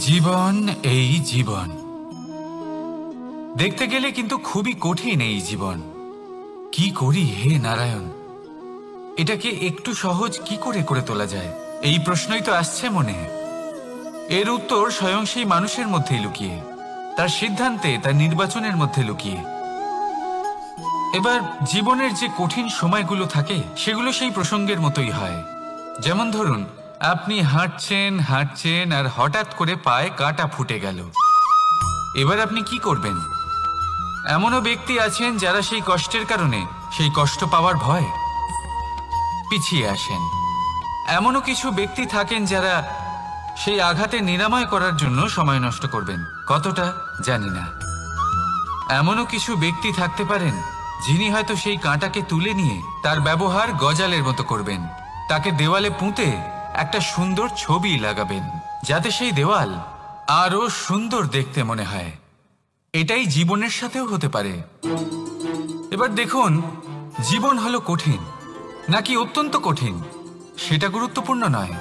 জীবন এই জীবন দেখতে গেলে কিন্তু খুবই কঠিন। এই জীবন কি করি হে নারায়ণ, এটাকে একটু সহজ কি করে করে তোলা যায়, এই প্রশ্নই তো আসছে মনে। এর উত্তর স্বয়ং সেই মানুষের মধ্যেই লুকিয়ে, তার সিদ্ধান্তে, তার নির্বাচনের মধ্যে লুকিয়ে। এবার জীবনের যে কঠিন সময়গুলো থাকে সেগুলো সেই প্রসঙ্গের মতোই হয়। যেমন ধরুন, আপনি হাঁটছেন হাঁটছেন আর হঠাৎ করে পায়ে কাঁটা ফুটে গেল। এবার আপনি কি করবেন? এমনও ব্যক্তি আছেন যারা সেই কষ্টের কারণে, সেই কষ্ট পাওয়ার ভয় পিছিয়ে আসেন। এমনও কিছু ব্যক্তি থাকেন যারা সেই আঘাতে নিরাময় করার জন্য সময় নষ্ট করবেন, কতটা জানি না। এমনও কিছু ব্যক্তি থাকতে পারেন যিনি হয়তো সেই কাঁটাকে তুলে নিয়ে তার ব্যবহার গজালের মতো করবেন, তাকে দেওয়ালে পুঁতে একটা সুন্দর ছবি লাগাবেন যাতে সেই দেওয়াল আরো সুন্দর দেখতে মনে হয়। এটাই জীবনের সাথেও হতে পারে। এবার দেখুন, জীবন হলো কঠিন নাকি অত্যন্ত কঠিন সেটা গুরুত্বপূর্ণ নয়,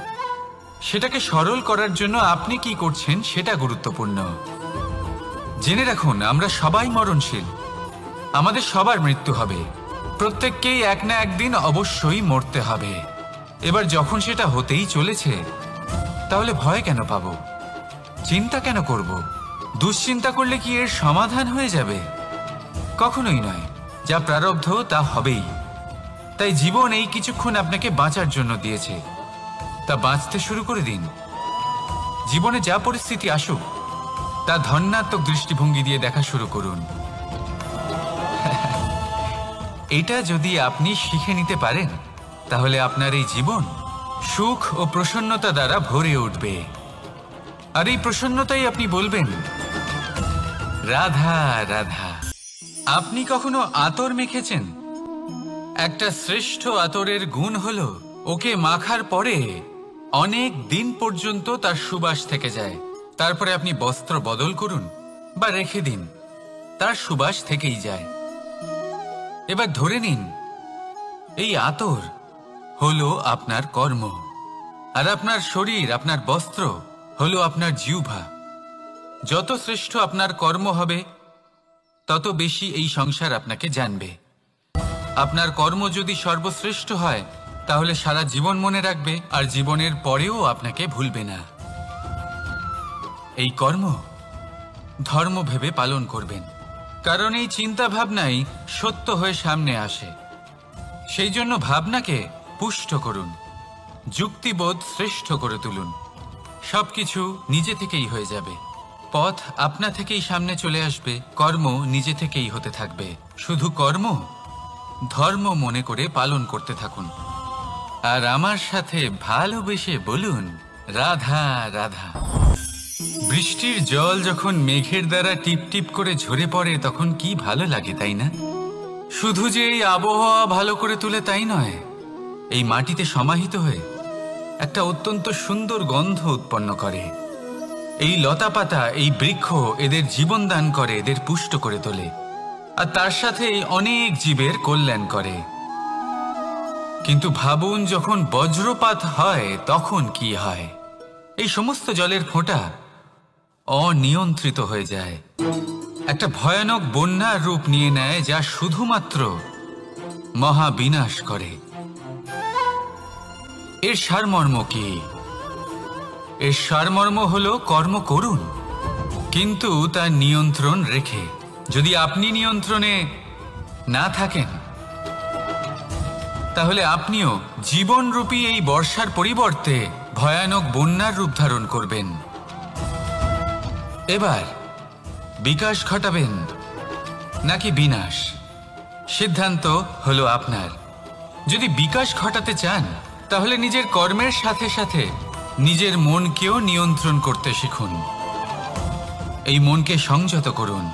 সেটাকে সরল করার জন্য আপনি কি করছেন সেটা গুরুত্বপূর্ণ। জেনে রাখুন, আমরা সবাই মরণশীল, আমাদের সবার মৃত্যু হবে, প্রত্যেককেই এক না একদিন অবশ্যই মরতে হবে। এবার যখন সেটা হতেই চলেছে, তাহলে ভয় কেন পাবো, চিন্তা কেন করব? দুশ্চিন্তা করলে কি এর সমাধান হয়ে যাবে? কখনোই নয়। যা প্রারব্ধ তা হবেই। তাই জীবন এই কিছুক্ষণ আপনাকে বাঁচার জন্য দিয়েছে, তা বাঁচতে শুরু করে দিন। জীবনে যা পরিস্থিতি আসুক তা ধন্যাত্মক দৃষ্টিভঙ্গি দিয়ে দেখা শুরু করুন। এটা যদি আপনি শিখে নিতে পারেন, তাহলে আপনার এই জীবন সুখ ও প্রসন্নতা দ্বারা ভরে উঠবে। আর এই প্রসন্নতাই আপনি বলবেন, রাধা রাধা। আপনি কখনো আতর মেখেছেন? একটা শ্রেষ্ঠ আতরের গুণ হলো ওকে মাখার পরে অনেক দিন পর্যন্ত তার সুবাস থেকে যায়। তারপরে আপনি বস্ত্র বদল করুন বা রেখে দিন, তার সুবাস থেকেই যায়। এবার ধরে নিন এই আতর হলো আপনার কর্ম, আর আপনার শরীর, আপনার বস্ত্র হলো আপনার জিহ্বা। যত শ্রেষ্ঠ আপনার কর্ম হবে তত বেশি এই সংসার আপনাকে জানবে। আপনার কর্ম যদি সর্বশ্রেষ্ঠ হয় তাহলে সারা জীবন মনে রাখবে, আর জীবনের পরেও আপনাকে ভুলবে না। এই কর্ম ধর্ম ভেবে পালন করবেন, কারণ এই চিন্তা ভাবনাই সত্য হয়ে সামনে আসে। সেই জন্য ভাবনাকে পুষ্ট করুন, যুক্তিবোধ শ্রেষ্ঠ করে তুলুন। সবকিছু নিজে থেকেই হয়ে যাবে, পথ আপনা থেকেই সামনে চলে আসবে, কর্ম নিজে থেকেই হতে থাকবে। শুধু কর্ম ধর্ম মনে করে পালন করতে থাকুন, আর আমার সাথে ভালোবেসে বলুন, রাধা রাধা। বৃষ্টির জল যখন মেঘের দ্বারা টিপ টিপ করে ঝরে পড়ে তখন কি ভালো লাগে, তাই না? শুধু যে এই আবহাওয়া ভালো করে তুলে তাই নয়, এই মাটিতে সমাহিত হয়ে একটা অত্যন্ত সুন্দর গন্ধ উৎপন্ন করে। এই লতা পাতা, এই বৃক্ষ এদের জীবন দান করে, এদের পুষ্ট করে তোলে, আর তার সাথে অনেক জীবের কল্যাণ করে। কিন্তু ভাবুন, যখন বজ্রপাত হয় তখন কি হয়? এই সমস্ত জলের ফোঁটা অনিয়ন্ত্রিত হয়ে যায়, একটা ভয়ানক বন্যার রূপ নিয়ে নেয়, যা শুধুমাত্র মহাবিনাশ করে। এর সারমর্ম কি? এর সারমর্ম হলো কর্ম করুন, কিন্তু তার নিয়ন্ত্রণ রেখে। যদি আপনি নিয়ন্ত্রণে না থাকেন তাহলে আপনিও জীবনরূপী এই বর্ষার পরিবর্তে ভয়ানক বন্যার রূপ ধারণ করবেন। এবার বিকাশ ঘটাবেন নাকি বিনাশ, সিদ্ধান্ত হলো আপনার। যদি বিকাশ ঘটাতে চান তাহলে নিজের কর্মের সাথে সাথে নিজের মনকেও নিয়ন্ত্রণ করতে শিখুন। এই মনকে সংযত করুন,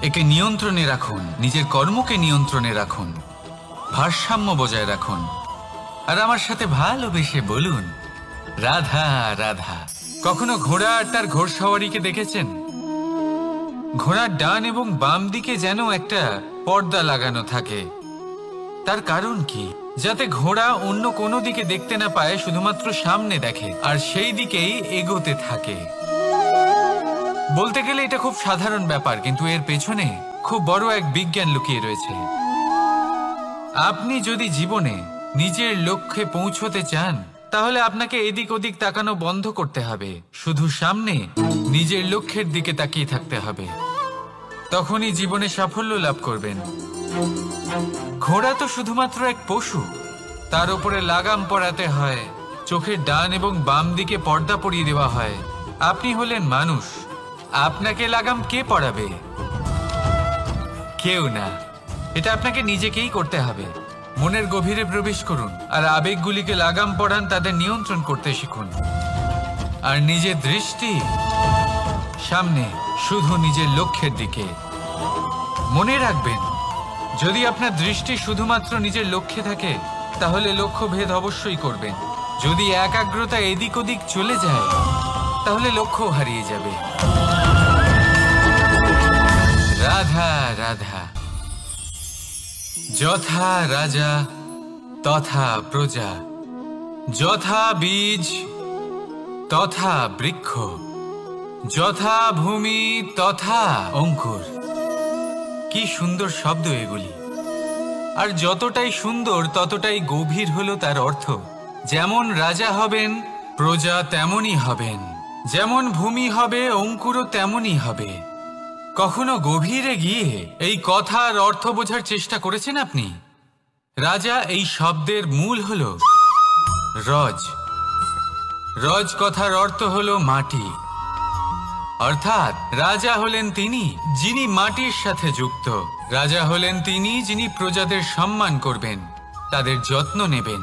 একে নিয়ন্ত্রণে রাখুন, নিজের কর্মকে নিয়ন্ত্রণে রাখুন, ভারসাম্য বজায় রাখুন, আর আমার সাথে ভালোবেসে বলুন, রাধা রাধা। কখনো ঘোড়া আর তার ঘোড়সওয়ারিকে দেখেছেন? ঘোড়ার ডান এবং বাম দিকে যেন একটা পর্দা লাগানো থাকে। তার কারণ কি? যাতে ঘোড়া অন্য কোনো দিকে দেখতে না পায়, শুধুমাত্র সামনে দেখে আর সেই দিকেই এগোতে থাকে। বলতে গেলে এটা খুব সাধারণ ব্যাপার, কিন্তু এর পেছনে খুব বড় এক বিজ্ঞান লুকিয়ে রয়েছে। আপনি যদি জীবনে নিজের লক্ষ্যে পৌঁছতে চান, তাহলে আপনাকে এদিক ওদিক তাকানো বন্ধ করতে হবে, শুধু সামনে নিজের লক্ষ্যের দিকে তাকিয়ে থাকতে হবে। তখনই জীবনে সাফল্য লাভ করবেন। ঘোড়া তো শুধুমাত্র এক পশু, তার উপরে লাগাম পরাতে হয়, চোখের ডান এবং বাম দিকে পর্দা পরিয়ে দেওয়া হয়। আপনি হলেন মানুষ, আপনাকে লাগাম কে পরাবে? কেউ না, এটা আপনাকে নিজেকেই করতে হবে। মনের গভীরে প্রবেশ করুন আর আবেগগুলিকে লাগাম পরান, তাদের নিয়ন্ত্রণ করতে শিখুন। আর নিজের দৃষ্টি সামনে, শুধু নিজের লক্ষ্যের দিকে। মনে রাখবেন, যদি আপনার দৃষ্টি শুধুমাত্র নিজের লক্ষ্যে থাকে, তাহলে লক্ষ্য ভেদ অবশ্যই করবেন। যদি একাগ্রতা এদিক ওদিক চলে যায়, তাহলে লক্ষ্য হারিয়ে যাবে। রাধা রাধা। যথা রাজা তথা প্রজা, যথা বীজ তথা বৃক্ষ, যথা ভূমি তথা অঙ্কুর। কি সুন্দর শব্দ এগুলি! আর যতটাই সুন্দর ততটাই গভীর হলো তার অর্থ। যেমন রাজা হবেন, প্রজা তেমনই হবেন। যেমন ভূমি হবে, অঙ্কুরও তেমনই হবে। কখনো গভীরে গিয়ে এই কথার অর্থ বোঝার চেষ্টা করেছেন আপনি? রাজা এই শব্দের মূল হলো রজ। রজ কথার অর্থ হলো মাটি। অর্থাৎ রাজা হলেন তিনি যিনি মাটির সাথে যুক্ত। রাজা হলেন তিনি যিনি প্রজাদের সম্মান করবেন, তাদের যত্ন নেবেন,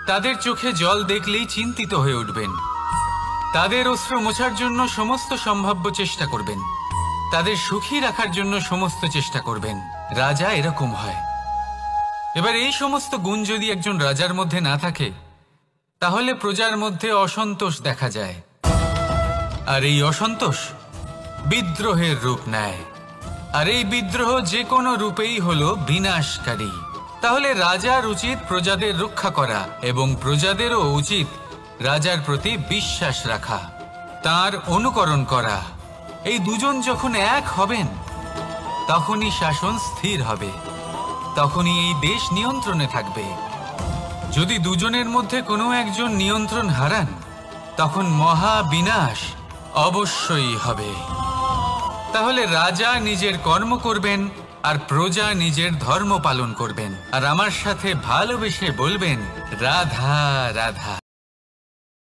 তাদের চোখে জল দেখলেই চিন্তিত হয়ে উঠবেন, তাদের অশ্রু মোছার জন্য সমস্ত সম্ভাব্য চেষ্টা করবেন, তাদের সুখী রাখার জন্য সমস্ত চেষ্টা করবেন। রাজা এরকম হয়। এবার এই সমস্ত গুণ যদি একজন রাজার মধ্যে না থাকে, তাহলে প্রজার মধ্যে অসন্তোষ দেখা যায়। আর এই অসন্তোষ বিদ্রোহের রূপ নেয়। আর এই বিদ্রোহ যে কোনো রূপেই হলো বিনাশকারী। তাহলে রাজার উচিত প্রজাদের রক্ষা করা, এবং প্রজাদেরও উচিত রাজার প্রতি বিশ্বাস রাখা, তার অনুকরণ করা। এই দুজন যখন এক হবেন, তখনই শাসন স্থির হবে, তখনই এই দেশ নিয়ন্ত্রণে থাকবে। যদি দুজনের মধ্যে কোনো একজন নিয়ন্ত্রণ হারান, তখন মহা বিনাশ অবশ্যই হবে। তাহলে রাজা নিজের কর্ম করবেন আর প্রজা নিজের ধর্ম পালন করবেন, আর আমার সাথে ভালোবেসে বলবেন রাধা রাধা।